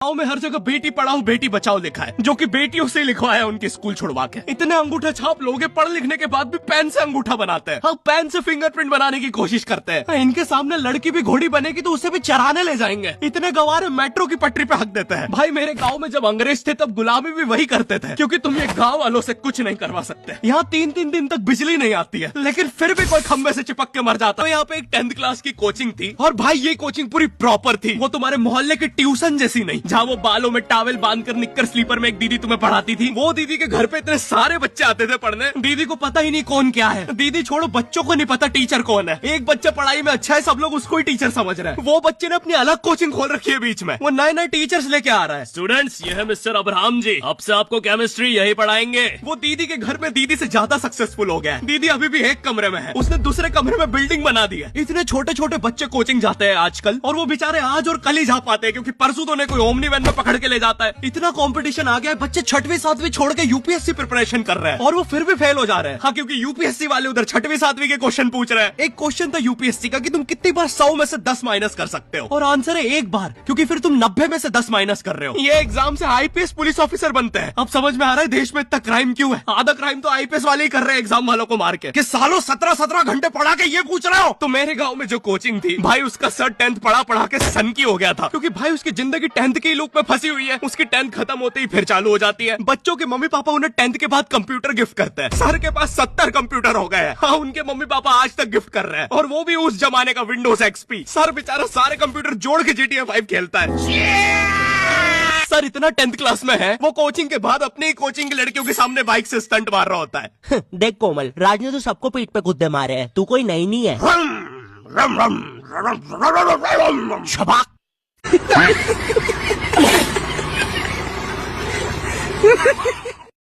गाँव में हर जगह बेटी पढ़ाओ बेटी बचाओ लिखा है, जो कि बेटियों से लिखवाया उनके स्कूल छुड़वा के। इतने अंगूठा छाप लोगे पढ़ लिखने के बाद भी पेन से अंगूठा बनाते हैं। हाँ, पेन से फिंगरप्रिंट बनाने की कोशिश करते हैं। इनके सामने लड़की भी घोड़ी बनेगी तो उसे भी चराने ले जाएंगे। इतने गवारे मेट्रो की पटरी पे हक देते हैं। भाई मेरे गाँव में जब अंग्रेज थे तब गुलामी भी वही करते थे, क्योंकि तुम ये गाँव वालों से कुछ नहीं करवा सकते। यहाँ 3-3 दिन तक बिजली नहीं आती है, लेकिन फिर भी कोई खंबे से चिपक के मर जाता है। यहाँ पे एक 10th क्लास की कोचिंग थी, और भाई ये कोचिंग पूरी प्रॉपर थी। वो तुम्हारे मोहल्ले की ट्यूशन जैसी नहीं, जहाँ वो बालों में टावल बांधकर निक्कर स्लीपर में एक दीदी तुम्हें पढ़ाती थी। वो दीदी के घर पे इतने सारे बच्चे आते थे पढ़ने, दीदी को पता ही नहीं कौन क्या है। दीदी छोड़ो, बच्चों को नहीं पता टीचर कौन है। एक बच्चा पढ़ाई में अच्छा है, सब लोग उसको ही टीचर समझ रहे हैं। वो बच्चे ने अपनी अलग कोचिंग खोल रखी है बीच में, वो नए नए टीचर्स लेके आ रहा है। स्टूडेंट्स, ये है मिस्टर अब्राहम जी, अब से आपको केमिस्ट्री यही पढ़ाएंगे। वो दीदी के घर में दीदी से ज्यादा सक्सेसफुल हो गया है। दीदी अभी भी एक कमरे में है, उसने दूसरे कमरे में बिल्डिंग बना दी है। इतने छोटे छोटे बच्चे कोचिंग जाते हैं आजकल, और वो बेचारे आज और कल ही जा पाते हैं, क्योंकि परसों तो उन्हें कोई ओमनी वैन में पकड़ के ले जाता है। इतना कंपटीशन आ गया है, बच्चे 6वीं 7वीं छोड़ के यूपीएससी प्रिपरेशन कर रहे हैं, और वो फिर भी फेल हो जा रहे हैं। हाँ, क्योंकि यूपीएससी वाले उधर 6वीं 7वीं के क्वेश्चन पूछ रहे हैं। एक क्वेश्चन था यूपीएससी का कि तुम कितनी बार 100 में से 10 माइनस कर सकते हो, और आंसर है एक बार, क्योंकि फिर तुम 90 में से 10 माइनस कर रहे हो। ये एग्जाम से आईपीएस पुलिस ऑफिसर बनते हैं। अब समझ में आ रहा है देश में इतना क्राइम क्यों है। आधा क्राइम तो आईपीएस वाले ही कर रहे हैं एग्जाम वालों को मार के, कि सालों 17-17 घंटे पढ़ा के ये पूछ रहे हो। तो मेरे गाँव में जो कोचिंग थी, भाई उसका सर 10th पढ़ा के सन की हो गया था, क्योंकि भाई उसकी जिंदगी 10th के लूप में फंसी हुई है। उसकी 10th खत्म होते ही फिर चालू हो जाती है। बच्चों के मम्मी पापा उन्हें 10th के बाद कंप्यूटर गिफ्ट करते हैं। सर के पास 70 कंप्यूटर हो गए हैं। हाँ, उनके मम्मी पापा आज तक गिफ्ट कर रहे हैं, और वो भी उस जमाने का विंडोज XP। सर बेचारा सारे कंप्यूटर जोड़ के GTA 5 खेलता है। सर इतना 10th क्लास में है, वो कोचिंग के बाद अपनी ही कोचिंग की लड़कियों के सामने बाइक से स्टंट मार रहा होता है। देख कोमल, राज ने तो सबको पीठ पे कुत्ते मारे हैं, तू कोई नई नहीं है। शबाक।